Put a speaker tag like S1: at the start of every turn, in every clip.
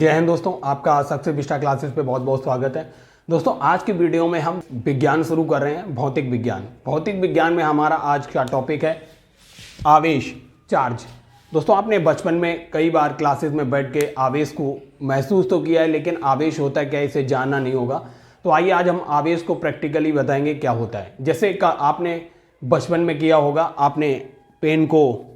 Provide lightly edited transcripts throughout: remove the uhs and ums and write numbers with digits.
S1: जय हिंद दोस्तों, आपका सक्सेस विस्टा क्लासेस पे बहुत बहुत स्वागत है। दोस्तों आज की वीडियो में हम विज्ञान शुरू कर रहे हैं, भौतिक विज्ञान। भौतिक विज्ञान में हमारा आज का टॉपिक है आवेश, चार्ज। दोस्तों आपने बचपन में कई बार क्लासेस में बैठ के आवेश को महसूस तो किया है, लेकिन आवेश होता है क्या इसे जानना नहीं होगा। तो आइए आज हम आवेश को प्रैक्टिकली बताएंगे क्या होता है। जैसे आपने बचपन में किया होगा, आपने पेन को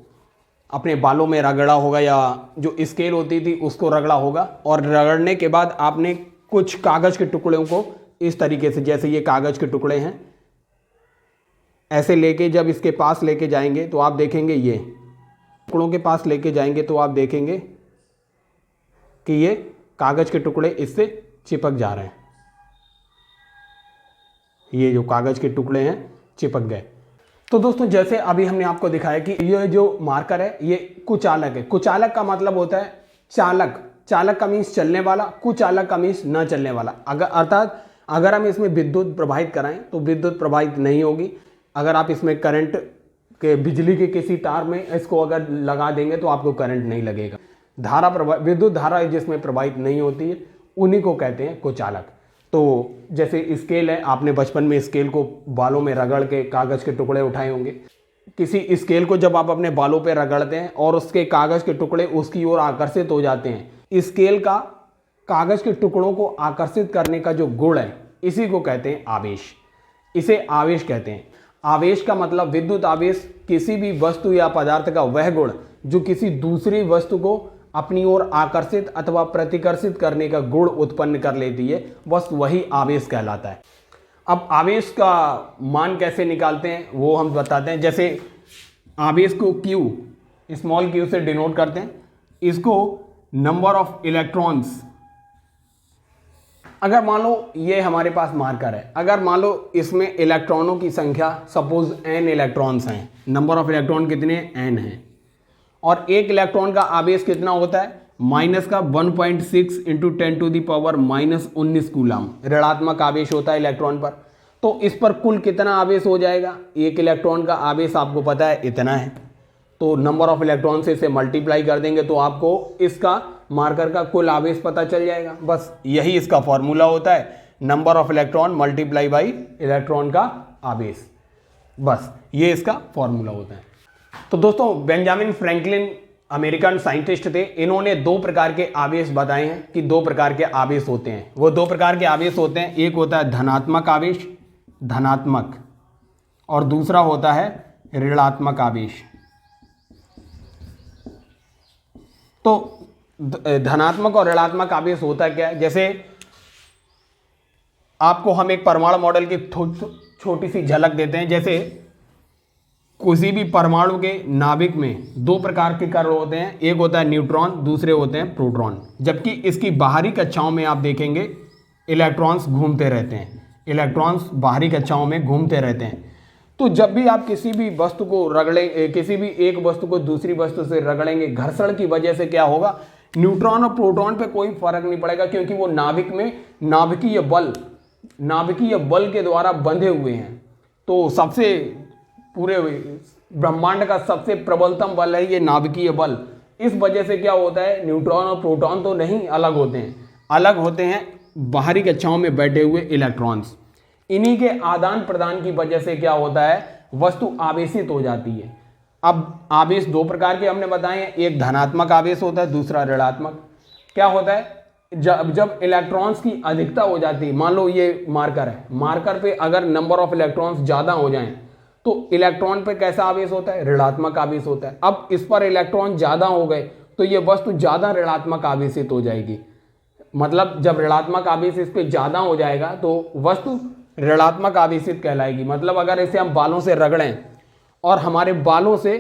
S1: अपने बालों में रगड़ा होगा या जो स्केल होती थी उसको रगड़ा होगा, और रगड़ने के बाद आपने कुछ कागज़ के टुकड़ों को इस तरीके से, जैसे ये कागज़ के टुकड़े हैं, ऐसे लेके जब इसके पास लेके जाएंगे तो आप देखेंगे, ये टुकड़ों के पास लेके जाएंगे तो आप देखेंगे कि ये कागज़ के टुकड़े इससे चिपक जा रहे हैं। ये जो कागज़ के टुकड़े हैं चिपक गए। तो दोस्तों जैसे अभी हमने आपको दिखाया कि ये जो मार्कर है ये कुचालक है। कुचालक का मतलब होता है चालक। चालक का मीन्स चलने वाला, कुचालक का मीन्स न चलने वाला। अर्थात अगर हम इसमें विद्युत प्रवाहित कराएं तो विद्युत प्रवाहित नहीं होगी। अगर आप इसमें करंट के, बिजली के किसी तार में इसको अगर लगा देंगे तो आपको करंट नहीं लगेगा। धारा विद्युत धारा जिसमें प्रवाहित नहीं होती है उन्हीं को कहते हैं कुचालक। तो जैसे स्केल है, आपने बचपन में स्केल को बालों में रगड़ के कागज़ के टुकड़े उठाए होंगे। किसी स्केल को जब आप अपने बालों पे रगड़ते हैं और उसके कागज़ के टुकड़े उसकी ओर आकर्षित हो जाते हैं, स्केल का कागज़ के टुकड़ों को आकर्षित करने का जो गुण है इसी को कहते हैं आवेश। इसे आवेश कहते हैं। आवेश का मतलब विद्युत आवेश किसी भी वस्तु या पदार्थ का वह गुण जो किसी दूसरी वस्तु को अपनी ओर आकर्षित अथवा प्रतिकर्षित करने का गुण उत्पन्न कर लेती है, बस वही आवेश कहलाता है। अब आवेश का मान कैसे निकालते हैं वो हम बताते हैं। जैसे आवेश को Q, स्मॉल q से डिनोट करते हैं। इसको नंबर ऑफ इलेक्ट्रॉन्स, अगर मान लो ये हमारे पास मार्कर है, अगर मान लो इसमें इलेक्ट्रॉनों की संख्या सपोज n इलेक्ट्रॉन्स हैं, नंबर ऑफ इलेक्ट्रॉन कितने n हैं, और एक इलेक्ट्रॉन का आवेश कितना होता है, माइनस का 1.6 इंटू 10⁻⁻19 कूलम ऋणात्मक आवेश होता है इलेक्ट्रॉन पर। तो इस पर कुल कितना आवेश हो जाएगा, एक इलेक्ट्रॉन का आवेश आपको पता है इतना है, तो नंबर ऑफ इलेक्ट्रॉन से इसे मल्टीप्लाई कर देंगे तो आपको इसका मार्कर का कुल आवेश पता चल जाएगा। बस यही इसका फॉर्मूला होता है, number of electron multiply by electron का आवेश। बस ये इसका फॉर्मूला होता है। तो दोस्तों बेंजामिन फ्रैंकलिन अमेरिकन साइंटिस्ट थे। इन्होंने दो प्रकार के आवेश बताए हैं कि दो प्रकार के आवेश होते हैं। वो दो प्रकार के आवेश होते हैं, एक होता है धनात्मक आवेश, धनात्मक, और दूसरा होता है ऋणात्मक आवेश। तो धनात्मक और ऋणात्मक आवेश होता क्या है, जैसे आपको हम एक परमाणु मॉडल की छोटी सी झलक देते हैं। जैसे किसी भी परमाणु के नाभिक में दो प्रकार के कण होते हैं, एक होता है न्यूट्रॉन, दूसरे होते हैं प्रोटॉन। जबकि इसकी बाहरी कक्षाओं में आप देखेंगे इलेक्ट्रॉन्स घूमते रहते हैं, इलेक्ट्रॉन्स बाहरी कक्षाओं में घूमते रहते हैं। तो जब भी आप किसी भी वस्तु को रगड़े, किसी भी एक वस्तु को दूसरी वस्तु से रगड़ेंगे, घर्षण की वजह से क्या होगा, न्यूट्रॉन और प्रोटॉन पे कोई फर्क नहीं पड़ेगा, क्योंकि वो नाभिक में नाभिकीय बल के द्वारा बंधे हुए हैं। तो सबसे पूरे ब्रह्मांड का सबसे प्रबलतम बल है ये नाभिकीय बल। इस वजह से क्या होता है, न्यूट्रॉन और प्रोटॉन तो नहीं अलग होते हैं, अलग होते हैं बाहरी कक्षाओं में बैठे हुए इलेक्ट्रॉन्स। इन्हीं के आदान प्रदान की वजह से क्या होता है, वस्तु आवेशित हो जाती है। अब आवेश दो प्रकार के हमने बताए हैं, एक धनात्मक आवेश होता है, दूसरा ऋणात्मक। क्या होता है, जब इलेक्ट्रॉन्स की अधिकता हो जाती है, मान लो ये मार्कर है, मार्कर पे अगर नंबर ऑफ इलेक्ट्रॉन्स ज्यादा हो जाएं तो इलेक्ट्रॉन पे कैसा आवेश होता है, ऋणात्मक आवेश होता है। अब इस पर इलेक्ट्रॉन ज्यादा हो गए तो ये वस्तु ज्यादा ऋणात्मक आवेशित हो जाएगी। मतलब जब ऋणात्मक आवेश इस पे ज्यादा हो जाएगा तो वस्तु ऋणात्मक आवेशित कहलाएगी। मतलब अगर इसे हम बालों से रगड़ें और हमारे बालों से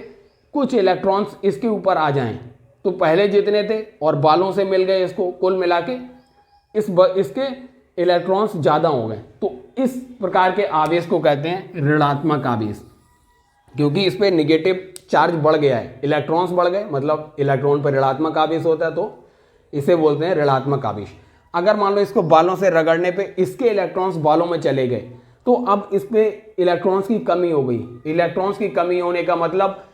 S1: कुछ इलेक्ट्रॉन्स इसके ऊपर आ जाएं, तो पहले जितने थे और बालों से मिल गए, इसको कुल मिला के इसके इलेक्ट्रॉन्स ज़्यादा हो गए, तो इस प्रकार के आवेश को कहते हैं ऋणात्मक आवेश, क्योंकि इस पर निगेटिव चार्ज बढ़ गया है, इलेक्ट्रॉन्स बढ़ गए, मतलब इलेक्ट्रॉन पर ऋणात्मक आवेश होता है, तो इसे बोलते हैं ऋणात्मक आवेश। अगर मान लो इसको बालों से रगड़ने पे इसके इलेक्ट्रॉन्स बालों में चले गए तो अब इस पे इलेक्ट्रॉन्स की कमी हो गई। इलेक्ट्रॉन्स की कमी होने का मतलब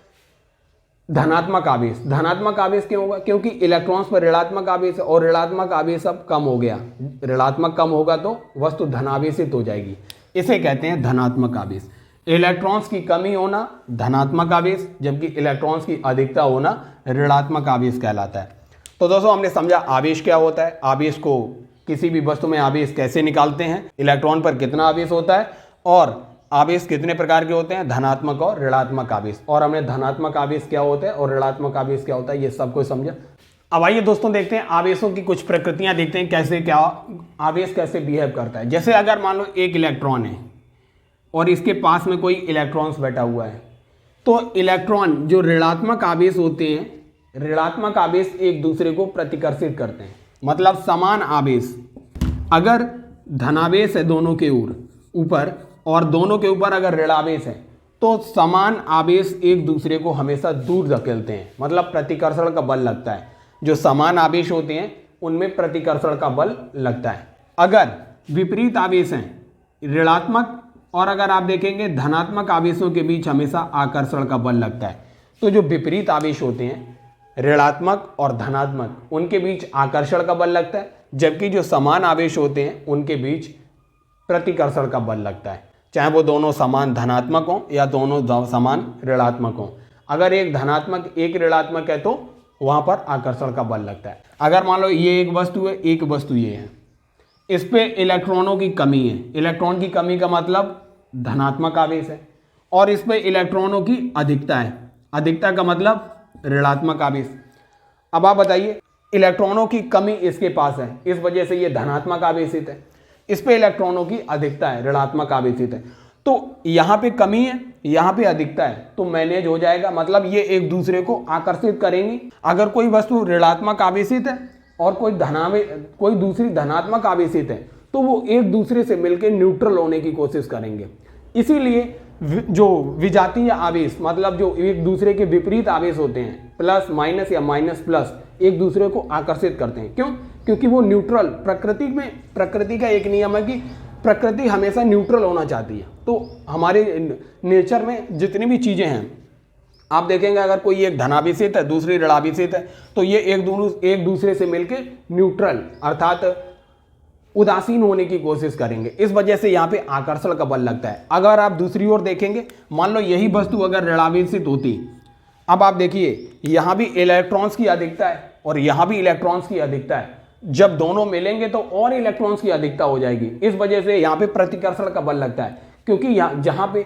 S1: धनात्मक आवेश। धनात्मक आवेश क्यों होगा? क्योंकि इलेक्ट्रॉन्स पर ऋणात्मक आवेश है और ऋणात्मक आवेश अब कम हो गया। ऋणात्मक कम होगा तो वस्तु धनावेशित हो जाएगी, इसे कहते हैं धनात्मक आवेश। इलेक्ट्रॉन्स की कमी होना धनात्मक आवेश, जबकि इलेक्ट्रॉन्स की अधिकता होना ऋणात्मक आवेश कहलाता है। तो दोस्तों हमने समझा आवेश क्या होता है, आवेश को किसी भी वस्तु में आवेश कैसे निकालते हैं, इलेक्ट्रॉन पर कितना आवेश होता है और आवेश कितने प्रकार के होते हैं, धनात्मक और ऋणात्मक आवेश। और हमने धनात्मक आवेश क्या होता है और ऋणात्मक आवेश क्या होता है ये सब कुछ समझा। अब आइए दोस्तों देखते हैं आवेशों की कुछ प्रकृतियां, देखते हैं कैसे क्या आवेश कैसे बिहेव करता है। जैसे अगर मान लो एक इलेक्ट्रॉन है और इसके पास में कोई इलेक्ट्रॉन्स बैठा हुआ है, तो इलेक्ट्रॉन जो ऋणात्मक आवेश होते हैं, ऋणात्मक आवेश एक दूसरे को प्रतिकर्षित करते हैं। मतलब समान आवेश, अगर धनावेश है दोनों के ऊपर और दोनों के ऊपर अगर ऋणावेश है, तो समान आवेश एक दूसरे को हमेशा दूर धकेलते हैं। मतलब प्रतिकर्षण का बल लगता है, जो समान आवेश होते हैं उनमें प्रतिकर्षण का बल लगता है। अगर विपरीत आवेश हैं ऋणात्मक और अगर आप देखेंगे धनात्मक आवेशों के बीच हमेशा आकर्षण का बल लगता है। तो जो विपरीत आवेश होते हैं ऋणात्मक और धनात्मक, उनके बीच आकर्षण का बल लगता है, जबकि जो समान आवेश होते हैं उनके बीच प्रतिकर्षण का बल लगता है, चाहे वो दोनों समान धनात्मक हों या दोनों समान ऋणात्मक हों। अगर एक धनात्मक एक ऋणात्मक है तो वहां पर आकर्षण का बल लगता है। अगर मान लो ये एक वस्तु है, एक वस्तु ये है, इस पे इलेक्ट्रॉनों की कमी है। इलेक्ट्रॉन की कमी का मतलब धनात्मक आवेश है और इस पे इलेक्ट्रॉनों की अधिकता है, अधिकता का मतलब ऋणात्मक आवेश। अब आप बताइए, इलेक्ट्रॉनों की कमी इसके पास है, इस वजह से ये धनात्मक आवेशित है। इस पे इलेक्ट्रॉनों की अधिकता है, ऋणात्मक आवेशित है। तो यहाँ पे कमी है, यहाँ पे अधिकता है, तो मैनेज हो जाएगा। मतलब ये एक दूसरे को आकर्षित करेंगी। अगर कोई वस्तु ऋणात्मक आवेशित है और कोई दूसरी धनात्मक आवेशित है, तो वो एक दूसरे से मिलकर न्यूट्रल होने की कोशिश करेंगे। इसीलिए जो विजातीय आवेश, मतलब जो एक दूसरे के विपरीत आवेश होते हैं, प्लस माइनस या माइनस प्लस, एक दूसरे को आकर्षित करते हैं। क्यों? क्योंकि वो न्यूट्रल, प्रकृति का एक नियम है कि प्रकृति हमेशा न्यूट्रल होना चाहती है। तो हमारे नेचर में जितनी भी चीज़ें हैं, आप देखेंगे अगर कोई एक धनावेशित है दूसरी ऋणावेशित है, तो ये एक दूसरे से मिलकर न्यूट्रल अर्थात उदासीन होने की कोशिश करेंगे। इस वजह से यहाँ पे आकर्षण का बल लगता है। अगर आप दूसरी ओर देखेंगे, मान लो यही वस्तु अगर ऋणावेशित होती, अब आप देखिए यहाँ भी इलेक्ट्रॉन्स की अधिकता है और यहाँ भी इलेक्ट्रॉन्स की अधिकता है। जब दोनों मिलेंगे तो और इलेक्ट्रॉन्स की अधिकता हो जाएगी। इस वजह से यहाँ पे प्रतिकर्षण का बल लगता है, क्योंकि जहाँ पे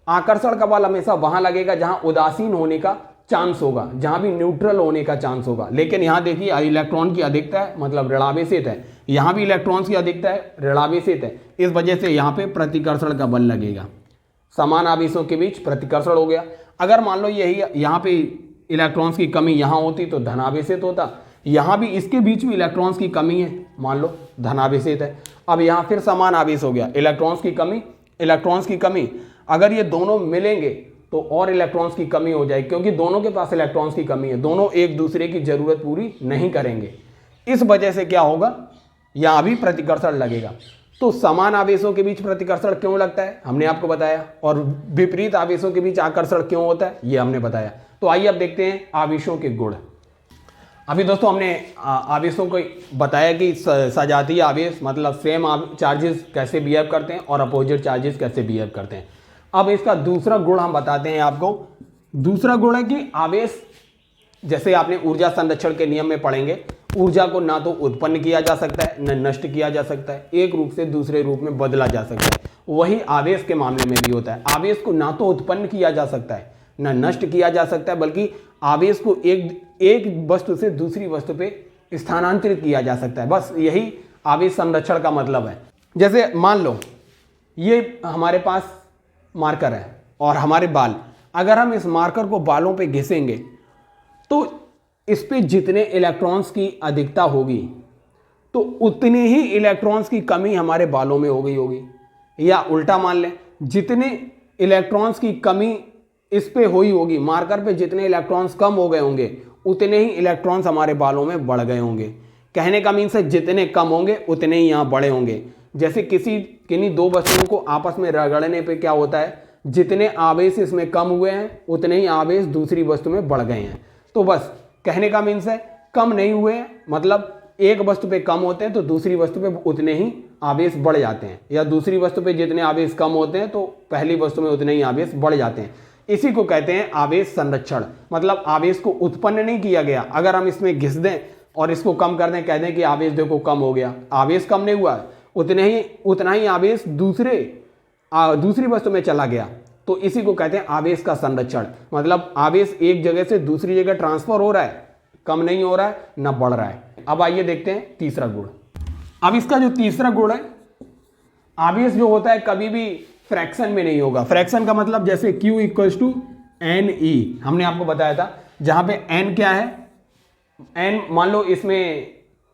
S1: आकर्षण का बल हमेशा वहां लगेगा जहाँ उदासीन होने का चांस होगा, जहां भी न्यूट्रल होने का चांस होगा। लेकिन यहाँ देखिए इलेक्ट्रॉन की अधिकता है, मतलब ऋणावेशित है, यहाँ भी इलेक्ट्रॉन्स की अधिकता है, ऋणावेशित है। इस वजह से यहाँ पे प्रतिकर्षण का बल लगेगा। समान आवेशों के बीच प्रतिकर्षण हो गया। अगर मान लो यही यहाँ पे इलेक्ट्रॉन्स की कमी यहाँ होती तो धनावेशित होता, यहाँ भी इसके बीच में इलेक्ट्रॉन्स की कमी है, मान लो धनावेशित है। अब यहाँ फिर समान आवेश हो गया, इलेक्ट्रॉन्स की कमी। अगर ये दोनों मिलेंगे तो और इलेक्ट्रॉन्स की कमी हो जाएगी, क्योंकि दोनों के पास इलेक्ट्रॉन्स की कमी है, दोनों एक दूसरे की जरूरत पूरी नहीं करेंगे। इस वजह से क्या होगा, यहाँ भी प्रतिकर्षण लगेगा। तो समान आवेशों के बीच प्रतिकर्षण क्यों लगता है हमने आपको बताया, और विपरीत आवेशों के बीच आकर्षण क्यों होता है ये हमने बताया। तो आइए अब देखते हैं आवेशों के गुण। अभी दोस्तों हमने आवेशों को बताया कि सजातीय आवेश मतलब सेम चार्जेस कैसे बिहेव करते हैं और अपोजिट चार्जेस कैसे बिहेव करते हैं। अब इसका दूसरा गुण हम बताते हैं आपको। दूसरा गुण है कि आवेश, जैसे आपने ऊर्जा संरक्षण के नियम में पढ़ेंगे, ऊर्जा को ना तो उत्पन्न किया जा सकता है न नष्ट किया जा सकता है, एक रूप से दूसरे रूप में बदला जा सकता है। वही आवेश के मामले में भी होता है। आवेश को ना तो उत्पन्न किया जा सकता है न नष्ट किया जा सकता है, बल्कि आवेश को एक वस्तु से दूसरी वस्तु पे स्थानांतरित किया जा सकता है। बस यही आवेश संरक्षण का मतलब है। जैसे मान लो ये हमारे पास मार्कर है और हमारे बाल, अगर हम इस मार्कर को बालों पे घिसेंगे तो इस पे जितने इलेक्ट्रॉन्स की अधिकता होगी तो उतने ही इलेक्ट्रॉन्स की कमी हमारे बालों में हो गई होगी। या उल्टा मान लें, जितने इलेक्ट्रॉन्स की कमी इस पे हुई होगी, मार्कर पे जितने इलेक्ट्रॉन्स कम हो गए होंगे उतने ही इलेक्ट्रॉन्स हमारे बालों में बढ़ गए होंगे। कहने का मीन्स है जितने कम होंगे उतने ही यहाँ बड़े होंगे। जैसे किन्हीं दो वस्तुओं को आपस में रगड़ने पे क्या होता है, जितने आवेश इसमें कम हुए हैं उतने ही आवेश दूसरी वस्तु में बढ़ गए हैं। तो बस कहने का मीन्स है कम नहीं हुए हैं, मतलब एक वस्तु पे कम होते हैं तो दूसरी वस्तु पे उतने ही आवेश बढ़ जाते हैं, या दूसरी वस्तु पे जितने आवेश कम होते हैं तो पहली वस्तु में उतने ही आवेश बढ़ जाते हैं। इसी को कहते हैं आवेश संरक्षण, मतलब आवेश को उत्पन्न नहीं किया गया, अगर हम इसमें घिस दें और इसको कम कर दें, कह दें कि आवेश देखो कम हो गया, आवेश कम नहीं हुआ, उतना ही आवेश दूसरी वस्तु में चला गया। तो इसी को कहते हैं आवेश का संरक्षण, मतलब आवेश एक जगह से दूसरी जगह ट्रांसफर हो रहा है, कम नहीं हो रहा है ना बढ़ रहा है। अब आइए देखते हैं तीसरा गुण। अब इसका जो तीसरा गुण है, आवेश जो होता है कभी भी फ्रैक्शन में नहीं होगा। फ्रैक्शन का मतलब जैसे Q = NE, हमने आपको बताया था, जहां पे N क्या है, N मान लो इसमें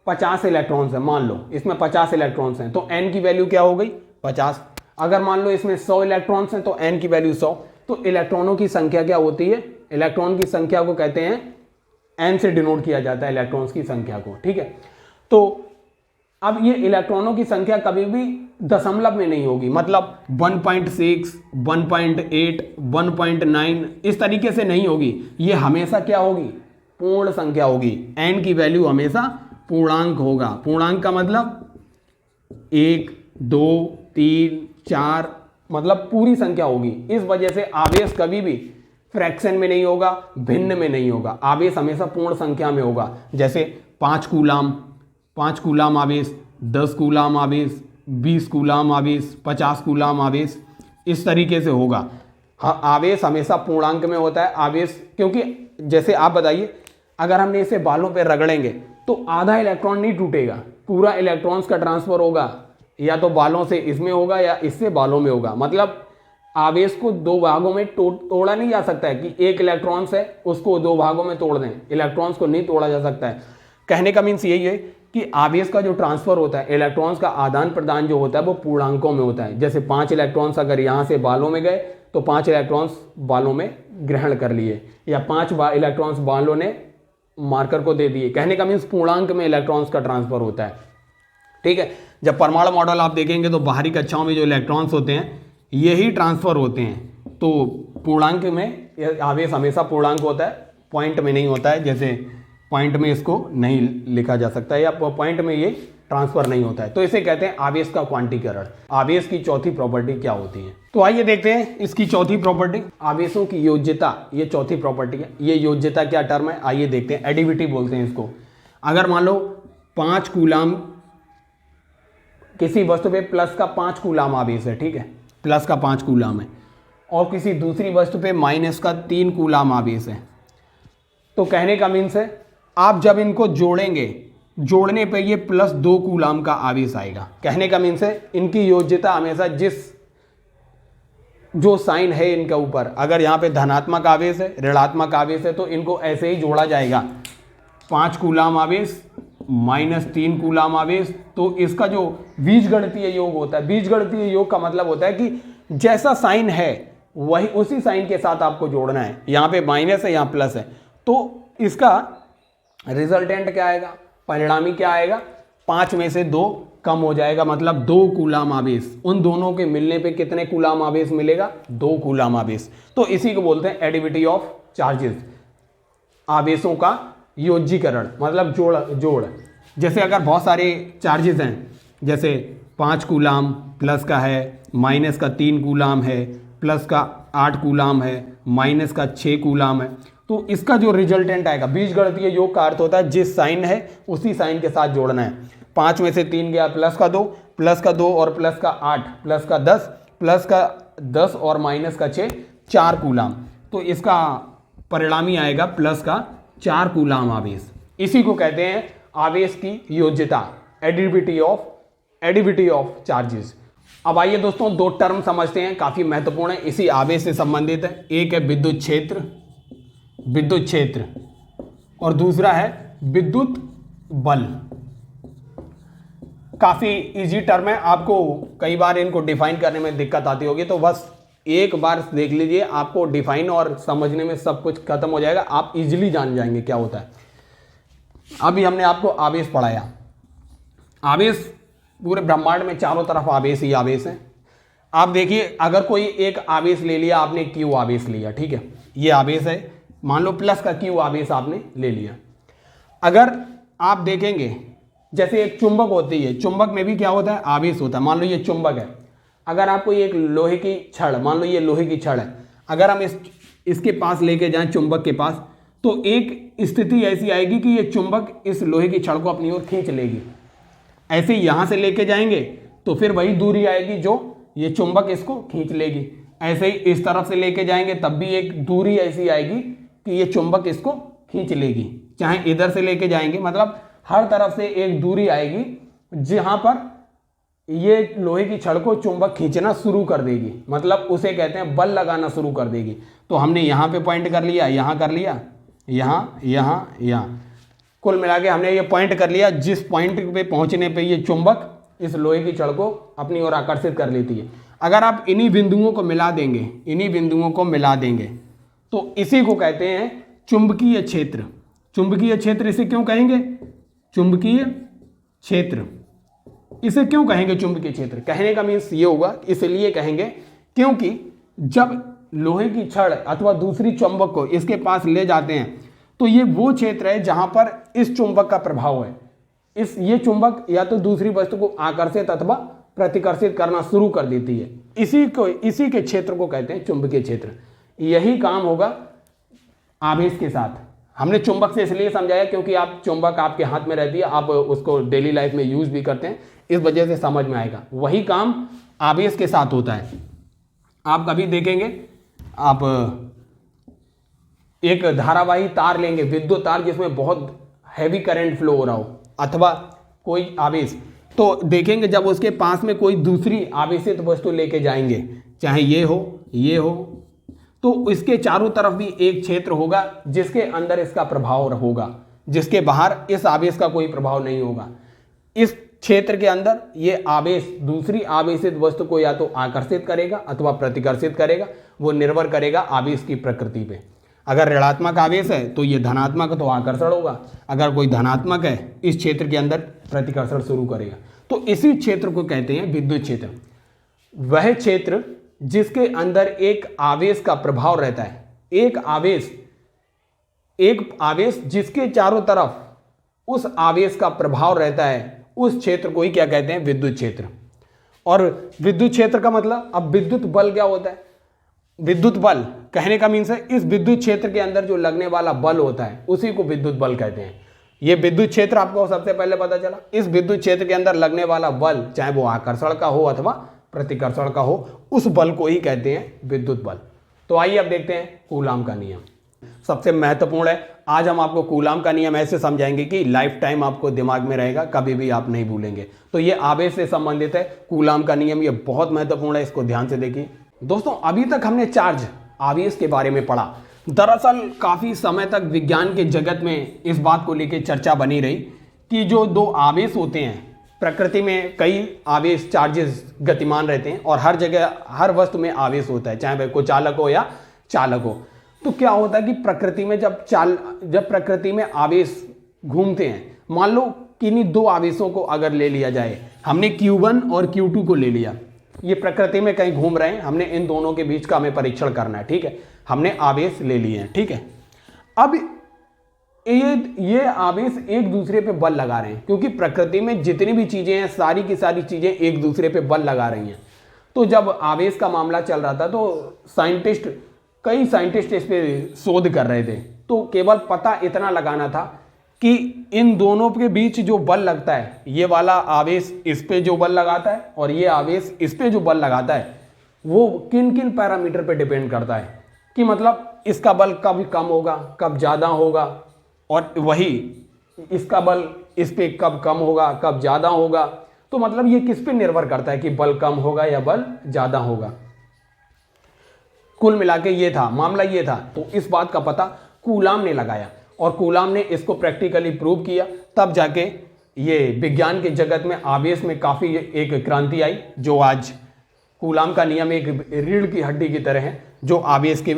S1: 50 इलेक्ट्रॉन्स है, मान लो इसमें 50 इलेक्ट्रॉन्स हैं, तो N की वैल्यू क्या हो गई 50। अगर मान लो इसमें 100 इलेक्ट्रॉन्स हैं तो N की वैल्यू 100। तो इलेक्ट्रॉनों की संख्या क्या होती है, इलेक्ट्रॉन की संख्या को कहते हैं N से डिनोट किया जाता है इलेक्ट्रॉन्स की संख्या को, ठीक है। तो अब ये इलेक्ट्रॉनों की संख्या कभी भी दशमलव में नहीं होगी, मतलब 1.6, 1.8, 1.9 इस तरीके से नहीं होगी, ये हमेशा क्या होगी, पूर्ण संख्या होगी। N की वैल्यू हमेशा पूर्णांक होगा। पूर्णांक का मतलब 1, 2, 3, 4, मतलब पूरी संख्या होगी। इस वजह से आवेश कभी भी फ्रैक्शन में नहीं होगा, भिन्न में नहीं होगा, आवेश हमेशा पूर्ण संख्या में होगा। जैसे 5 कूलाम आवेश, 10 कूलाम आवेश, 20 कूलाम आवेश, 50 कूलाम आवेश, इस तरीके से होगा। हाँ, आवेश हमेशा पूर्णांक में होता है। आवेश क्योंकि जैसे आप बताइए, अगर हमने इसे बालों पे रगड़ेंगे तो आधा इलेक्ट्रॉन नहीं टूटेगा, पूरा इलेक्ट्रॉन्स का ट्रांसफर होगा, या तो बालों से इसमें होगा या इससे बालों में होगा। मतलब आवेश को दो भागों में तोड़ा नहीं जा सकता है कि एक इलेक्ट्रॉन्स है उसको दो भागों में तोड़ दें, इलेक्ट्रॉन्स को नहीं तोड़ा जा सकता है। कहने का मीन्स यही है कि आवेश का जो ट्रांसफर होता है, इलेक्ट्रॉन्स का आदान प्रदान जो होता है वो पूर्णांकों में होता है। जैसे 5 इलेक्ट्रॉन्स अगर यहाँ से बालों में गए तो 5 इलेक्ट्रॉन्स बालों में ग्रहण कर लिए, या 5 इलेक्ट्रॉन्स बालों ने मार्कर को दे दिए। कहने का मीन्स पूर्णांक में इलेक्ट्रॉन्स का ट्रांसफर होता है, ठीक है। जब परमाणु मॉडल आप देखेंगे तो बाहरी कक्षाओं में जो इलेक्ट्रॉन्स होते हैं यही ट्रांसफर होते हैं। तो पूर्णांक में आवेश हमेशा पूर्णांक होता है, पॉइंट में नहीं होता है। जैसे पॉइंट में इसको नहीं लिखा जा सकता है, या पॉइंट में ये ट्रांसफर नहीं होता है। तो इसे कहते हैं आवेश का क्वांटीकरण। आवेश की चौथी प्रॉपर्टी क्या होती है, तो आइए देखते हैं इसकी चौथी प्रॉपर्टी, आवेशों की योज्यता। ये चौथी प्रॉपर्टी है। ये योज्यता क्या टर्म है, आइए देखते हैं। एडिविटी बोलते हैं इसको। अगर मान लो 5 कूलाम किसी वस्तु पे प्लस का 5 कूलाम आवेश है, ठीक है, प्लस का 5 कूलाम है, और किसी दूसरी वस्तु पे माइनस का 3 कूलाम आवेश है, तो कहने का मीन्स है आप जब इनको जोड़ेंगे, जोड़ने पे ये +2 कूलाम का आवेश आएगा। कहने का मीन्स है इनकी योज्यता हमेशा जो साइन है इनके ऊपर, अगर यहाँ पे धनात्मक आवेश है, ऋणात्मक आवेश है, तो इनको ऐसे ही जोड़ा जाएगा। 5 कूलाम आवेश -3 कूलाम आवेश, तो इसका जो बीजगणितीय योग होता है, बीजगणितीय योग का मतलब होता है कि जैसा साइन है वही उसी साइन के साथ आपको जोड़ना है। यहाँ पे माइनस है, यहाँ प्लस है, तो इसका रिजल्टेंट क्या आएगा, परिणामी क्या आएगा, 5 में से 2 कम हो जाएगा, मतलब 2 कूलाम आवेश। उन दोनों के मिलने पे कितने कूलाम आवेश मिलेगा, 2 कूलाम आवेश। तो इसी को बोलते हैं एडिविटी ऑफ चार्जेस, आवेशों का योज्यीकरण, मतलब जोड़। जैसे अगर बहुत सारे चार्जेस हैं, जैसे 5 कूलाम प्लस का है, माइनस का 3 कूलाम है, प्लस का 8 कूलाम है, माइनस का 6 कूलाम है, तो इसका जो रिजल्टेंट आएगा, बीजगणितीय योग का अर्थ होता है जिस साइन है उसी साइन के साथ जोड़ना है। 5 में से 3 गया, प्लस का 2, प्लस का 2 और प्लस का 8, प्लस का 10, प्लस का 10 और माइनस का 6, 4 कूलाम। तो इसका परिणामी आएगा प्लस का 4 कूलाम आवेश। इसी को कहते हैं आवेश की योज्यता, एडिविटी ऑफ चार्जेस। अब आइए दोस्तों 2 टर्म समझते हैं, काफी महत्वपूर्ण है, इसी आवेश से संबंधित है। एक है विद्युत क्षेत्र और दूसरा है विद्युत बल। काफी इजी टर्म है, आपको कई बार इनको डिफाइन करने में दिक्कत आती होगी, तो बस एक बार देख लीजिए, आपको डिफाइन और समझने में सब कुछ खत्म हो जाएगा, आप इजीली जान जाएंगे क्या होता है। अभी हमने आपको आवेश पढ़ाया। आवेश पूरे ब्रह्मांड में चारों तरफ आवेश ही आवेश है। आप देखिए, अगर कोई एक आवेश ले लिया आपने, क्यू आवेश लिया, ठीक है, ये आवेश है, मान लो प्लस का क्यू आवेश आपने ले लिया। अगर आप देखेंगे जैसे एक चुंबक होती है, चुंबक में भी क्या होता है, आवेश होता है। मान लो ये चुंबक है, अगर आपको एक लोहे की छड़, मान लो ये लोहे की छड़ है, अगर हम इसके पास लेके जाएं चुंबक के पास, तो एक स्थिति ऐसी आएगी कि ये चुंबक इस लोहे की छड़ को अपनी ओर खींच लेगी। ऐसे यहाँ से लेके जाएंगे तो फिर वही दूरी आएगी जो ये चुंबक इसको खींच लेगी। ऐसे ही इस तरफ से लेके जाएंगे तब भी एक दूरी ऐसी आएगी कि ये चुंबक इसको खींच लेगी। चाहे इधर से लेके जाएंगे, मतलब हर तरफ से एक दूरी आएगी जहां पर ये लोहे की छड़ को चुंबक खींचना शुरू कर देगी, मतलब उसे कहते हैं बल लगाना शुरू कर देगी। तो हमने यहाँ पे पॉइंट कर लिया, यहाँ कर लिया, यहाँ, यहाँ, यहाँ, कुल मिला के हमने ये पॉइंट कर लिया। जिस पॉइंट पे पहुंचने पे ये चुंबक इस लोहे की छड़ को अपनी ओर आकर्षित कर लेती है। अगर आप इन्हीं बिंदुओं को मिला देंगे, इन्हीं बिंदुओं को मिला देंगे, तो इसी को कहते हैं चुंबकीय क्षेत्र। चुंबकीय क्षेत्र इसे क्यों कहेंगे, चुंबकीय क्षेत्र इसे क्यों कहेंगे चुंबकीय क्षेत्र? कहने का मीन्स ये होगा, इसलिए कहेंगे क्योंकि जब लोहे की छड़ अथवा दूसरी चुंबक को इसके पास ले जाते हैं तो ये वो क्षेत्र है जहां पर इस चुंबक का प्रभाव है। ये चुंबक या तो दूसरी वस्तु को आकर्षित अथवा प्रतिकर्षित करना शुरू कर देती है। इसी के क्षेत्र को कहते हैं चुंबकीय क्षेत्र। यही काम होगा आवेश के साथ। हमने चुंबक से इसलिए समझाया क्योंकि आप चुंबक आपके हाथ में रहती है, आप उसको डेली लाइफ में यूज भी करते हैं, इस वजह से समझ में आएगा। वही काम आवेश के साथ होता है। आप कभी देखेंगे, आप एक धारावाही तार लेंगे, विद्युत तार जिसमें बहुत हैवी करंट फ्लो हो रहा हो अथवा कोई आवेश, तो देखेंगे जब उसके पास में कोई दूसरी आवेशित वस्तु लेके जाएंगे, चाहे ये हो, तो इसके चारों तरफ भी एक क्षेत्र होगा जिसके अंदर इसका प्रभाव होगा, जिसके बाहर इस आवेश का कोई प्रभाव नहीं होगा। इस क्षेत्र के अंदर ये आवेश दूसरी आवेशित वस्तु को या तो आकर्षित करेगा अथवा प्रतिकर्षित करेगा, वो निर्भर करेगा आवेश की प्रकृति पे। अगर ऋणात्मक आवेश है तो ये धनात्मक तो आकर्षण होगा, अगर कोई धनात्मक है इस क्षेत्र के अंदर प्रतिकर्षण शुरू करेगा। तो इसी क्षेत्र को कहते हैं विद्युत क्षेत्र। वह क्षेत्र जिसके अंदर एक आवेश का प्रभाव रहता है, एक आवेश जिसके चारों तरफ उस आवेश का प्रभाव रहता है, उस क्षेत्र को ही क्या कहते हैं, विद्युत क्षेत्र। और विद्युत क्षेत्र का मतलब, अब विद्युत बल क्या होता है? विद्युत बल कहने का मीन्स है इस विद्युत क्षेत्र के अंदर जो लगने वाला बल होता है उसी को विद्युत बल कहते हैं। ये विद्युत क्षेत्र आपको सबसे पहले पता चला। इस विद्युत क्षेत्र के अंदर लगने वाला बल, चाहे वो आकर्षण का हो अथवा प्रतिकर्षण का हो, उस बल को ही कहते हैं विद्युत बल। तो आइए अब देखते हैं कूलाम का नियम। सबसे महत्वपूर्ण है। आज हम आपको कूलाम का नियम ऐसे समझाएंगे कि लाइफ टाइम आपको दिमाग में रहेगा, कभी भी आप नहीं भूलेंगे। तो ये आवेश से संबंधित है, कूलाम का नियम, ये बहुत महत्वपूर्ण है, इसको ध्यान से देखिए। दोस्तों, अभी तक हमने चार्ज, आवेश के बारे में पढ़ा। दरअसल काफी समय तक विज्ञान के जगत में इस बात को लेकर चर्चा बनी रही कि जो दो आवेश होते हैं, प्रकृति में कई आवेश, चार्जेस गतिमान रहते हैं और हर जगह हर वस्तु में आवेश होता है, चाहे वह कुचालक हो या चालक हो। तो क्या होता है कि प्रकृति में जब प्रकृति में आवेश घूमते हैं, मान लो किन्हीं दो आवेशों को अगर ले लिया जाए, हमने Q1 और Q2 को ले लिया, ये प्रकृति में कहीं घूम रहे हैं, हमने इन दोनों के बीच का हमें परीक्षण करना है, ठीक है। हमने आवेश ले लिए हैं, ठीक है। अब ये आवेश एक दूसरे पे बल लगा रहे हैं, क्योंकि प्रकृति में जितनी भी चीजें हैं, सारी की सारी चीजें एक दूसरे पे बल लगा रही हैं। तो जब आवेश का मामला चल रहा था तो कई साइंटिस्ट इस पे शोध कर रहे थे। तो केवल पता इतना लगाना था कि इन दोनों के बीच जो बल लगता है, ये वाला आवेश इस पे जो बल लगाता है और ये आवेश इस पे जो बल लगाता है, वो किन किन पैरामीटर पे डिपेंड करता है, कि मतलब इसका बल कब कम होगा, कब ज़्यादा होगा, और वही इसका बल इस पे कब कम होगा, कब ज़्यादा होगा। तो मतलब ये किस पे निर्भर करता है कि बल कम होगा या बल ज़्यादा होगा। कुल मिला के ये था मामला, ये था। तो इस बात का पता कूलाम ने लगाया और कूलाम ने इसको प्रैक्टिकली प्रूव किया, तब जाके ये विज्ञान के जगत में आवेश में काफ़ी एक क्रांति आई, जो आज कूलाम का नियम एक रीढ़ की हड्डी की तरह है, जो आवेश के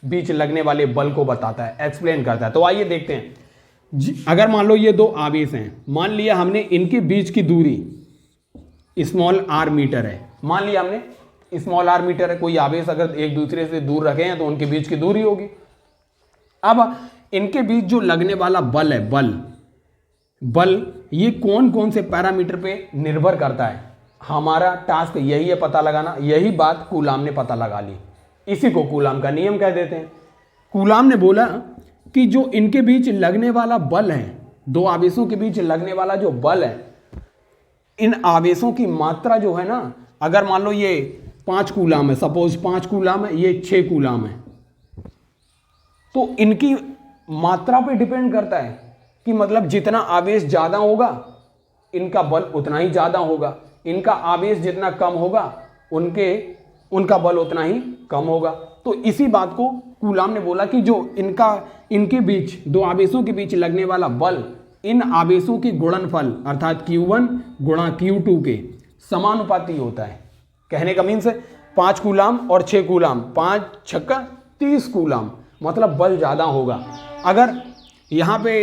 S1: बीच लगने वाले बल को बताता है, एक्सप्लेन करता है। तो आइए देखते हैं। अगर मान लो ये दो आवेश हैं, मान लिया हमने इनके बीच की दूरी स्मॉल r मीटर है, मान लिया हमने स्मॉल आर मीटर है। कोई आवेश अगर एक दूसरे से दूर रखे हैं तो उनके बीच की दूरी होगी। अब इनके बीच जो लगने वाला बल है, बल ये कौन कौन से पैरामीटर पे निर्भर करता है, हमारा टास्क यही है पता लगाना। यही बात कूलाम ने पता लगा ली, इसी को कूलाम का नियम कह देते हैं। कूलाम ने बोला कि जो इनके बीच लगने वाला बल है, दो आवेशों के बीच लगने वाला जो बल है, इन आवेशों की मात्रा जो है ना, अगर मान लो ये 5 कूलाम है, सपोज 5 कूलाम है, ये 6 कूलाम है, तो इनकी मात्रा पे डिपेंड करता है कि मतलब जितना आवेश ज़्यादा होगा इनका बल उतना ही ज़्यादा होगा, इनका आवेश जितना कम होगा उनका बल उतना ही कम होगा। तो इसी बात को कूलाम ने बोला कि जो इनके बीच, दो आवेशों के बीच लगने वाला बल इन आवेशों के गुणनफल अर्थात Q1 गुणा Q2 के समानुपाती होता है। कहने का मीन्स है 5 कूलाम और 6 कूलाम, 5 छक्का 30 कूलाम, मतलब बल ज़्यादा होगा। अगर यहाँ पे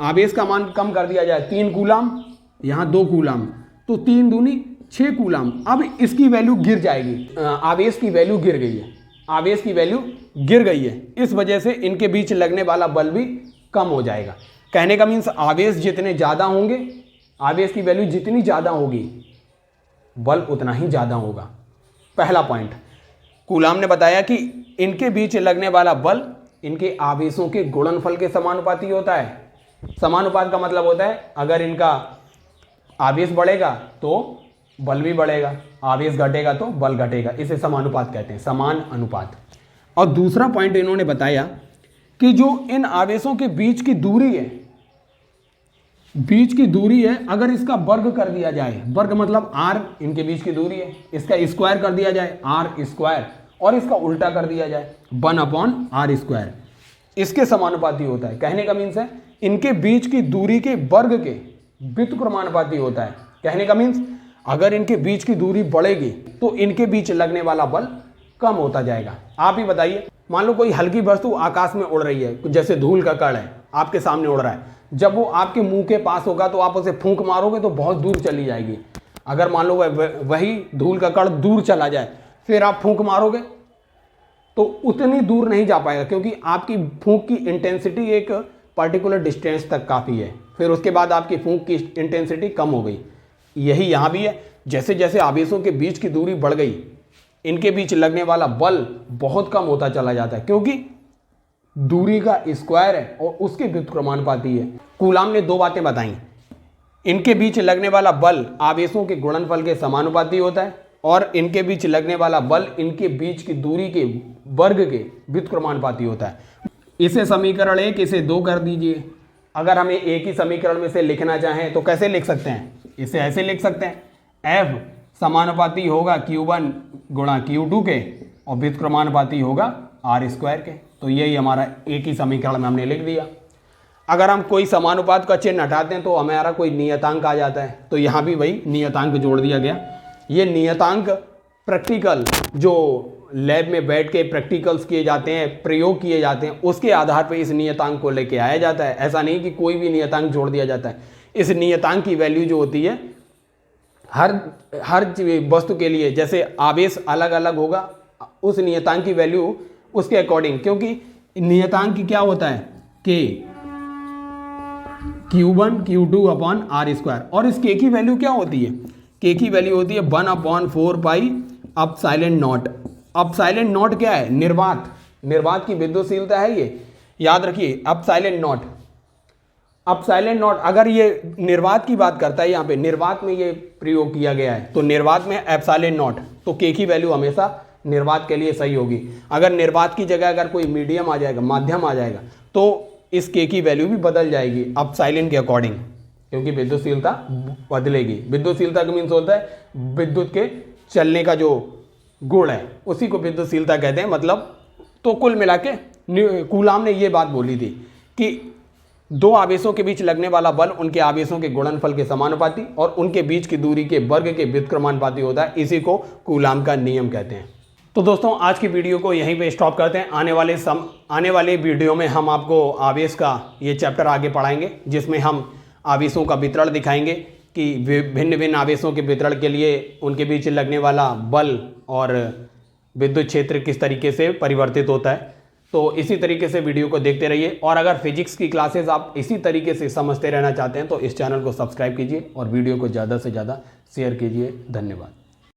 S1: आवेश का मान कम कर दिया जाए 3 कूलाम, यहाँ 2 कूलाम, तो 3 दूनी 6 कूलाम। अब इसकी वैल्यू गिर जाएगी, आवेश की वैल्यू गिर गई है, आवेश की वैल्यू गिर गई है। इस वजह से इनके बीच लगने वाला बल भी कम हो जाएगा। कहने का मीन्स आवेश जितने ज़्यादा होंगे, आवेश की वैल्यू जितनी ज़्यादा होगी बल उतना ही ज़्यादा होगा। पहला पॉइंट कूलाम ने बताया कि इनके बीच लगने वाला बल इनके आवेशों के गुणनफल के समानुपाती होता है। समानुपात का मतलब होता है अगर इनका आवेश बढ़ेगा तो बल भी बढ़ेगा, आवेश घटेगा तो बल घटेगा, इसे समानुपात कहते हैं, समान अनुपात। और दूसरा पॉइंट इन्होंने बताया कि जो इन आवेशों के बीच की दूरी है, अगर इसका वर्ग कर दिया जाए, वर्ग मतलब r इनके बीच की दूरी है, इसका स्क्वायर कर दिया जाए r स्क्वायर, और इसका उल्टा कर दिया जाए 1/r स्क्वायर, इसके समानुपाती होता है। कहने का मीन्स है इनके बीच की दूरी के वर्ग के व्युत्क्रमानुपाती होता है। कहने का मीन्स अगर इनके बीच की दूरी बढ़ेगी तो इनके बीच लगने वाला बल कम होता जाएगा। आप ही बताइए, मान लो कोई हल्की वस्तु आकाश में उड़ रही है, जैसे धूल का कण है आपके सामने उड़ रहा है, जब वो आपके मुंह के पास होगा तो आप उसे फूंक मारोगे तो बहुत दूर चली जाएगी। अगर मान लो वही धूल का कण दूर चला जाए, फिर आप फूंक मारोगे तो उतनी दूर नहीं जा पाएगा, क्योंकि आपकी फूंक की इंटेंसिटी एक पर्टिकुलर डिस्टेंस तक काफ़ी है, फिर उसके बाद आपकी फूंक की इंटेंसिटी कम हो गई। यही यहाँ भी है, जैसे जैसे आवेशों के बीच की दूरी बढ़ गई, इनके बीच लगने वाला बल बहुत कम होता चला जाता है, क्योंकि दूरी का स्क्वायर है और उसके व्युत्क्रमानुपाती है। कूलाम ने 2 बातें बताई, इनके बीच लगने वाला बल आवेशों के गुणनफल के समानुपाती होता है, और इनके बीच लगने वाला बल इनके बीच की दूरी के वर्ग के व्युत्क्रमानुपाती होता है। इसे समीकरण 1, इसे 2 कर दीजिए। अगर हमें एक ही समीकरण में से लिखना चाहें तो कैसे लिख सकते हैं, इसे ऐसे लिख सकते हैं, F समानुपाती होगा Q1 गुणा Q2 के और व्युत्क्रमानुपाती होगा R स्क्वायर के। तो यही हमारा एक ही समीकरण में हमने लिख दिया। अगर हम कोई समानुपात का चिन्ह हटाते हैं तो हमारा कोई नियतांक आ जाता है, तो यहाँ भी वही नियतांक जोड़ दिया गया। ये नियतांक प्रैक्टिकल, जो लैब में बैठ के प्रैक्टिकल्स किए जाते हैं, प्रयोग किए जाते हैं, उसके आधार पर इस नियतांक को लेके आया जाता है। ऐसा नहीं कि कोई भी नियतांक जोड़ दिया जाता है। इस नियतांक की वैल्यू जो होती है हर वस्तु के लिए, जैसे आवेश अलग अलग होगा, उस नियतांक की वैल्यू उसके अकॉर्डिंग, क्योंकि नियतांक की क्या होता है K Q1 Q2 upon R square, और इस K की वैल्यू क्या होती है, K की वैल्यू होती है 1/4 पाई अपसाइलेंट नॉट। अपसाइलेंट नॉट क्या है, निर्वात की विद्युतशीलता है ये, याद रखिए अपसाइलेंट नॉट। अगर ये निर्वात की बात करता है, यहाँ पे निर्वात में ये प्रयोग किया गया है, तो निर्वात में एप्सिलॉन नॉट, तो K की वैल्यू हमेशा निर्वात के लिए सही होगी। अगर निर्वात की जगह अगर कोई मीडियम आ जाएगा, माध्यम आ जाएगा, तो इस K की वैल्यू भी बदल जाएगी एप्सिलॉन के अकॉर्डिंग, क्योंकि विद्युतशीलता बदलेगी। विद्युतशीलता का मीन्स होता है विद्युत के चलने का जो गुण है, उसी को विद्युतशीलता कहते हैं। मतलब तो कुल मिला के कूलाम ने ये बात बोली थी कि दो आवेशों के बीच लगने वाला बल उनके आवेशों के गुणनफल के समानुपाती और उनके बीच की दूरी के वर्ग के व्युत्क्रमानुपाती होता है। इसी को कूलाम का नियम कहते हैं। तो दोस्तों आज की वीडियो को यहीं पे स्टॉप करते हैं। आने वाले वीडियो में हम आपको आवेश का ये चैप्टर आगे पढ़ाएंगे, जिसमें हम आवेशों का वितरण दिखाएंगे, कि भिन्न भिन्न आवेशों के वितरण के लिए उनके बीच लगने वाला बल और विद्युत क्षेत्र किस तरीके से परिवर्तित होता है। तो इसी तरीके से वीडियो को देखते रहिए, और अगर फिजिक्स की क्लासेस आप इसी तरीके से समझते रहना चाहते हैं तो इस चैनल को सब्सक्राइब कीजिए और वीडियो को ज़्यादा से ज़्यादा शेयर कीजिए। धन्यवाद।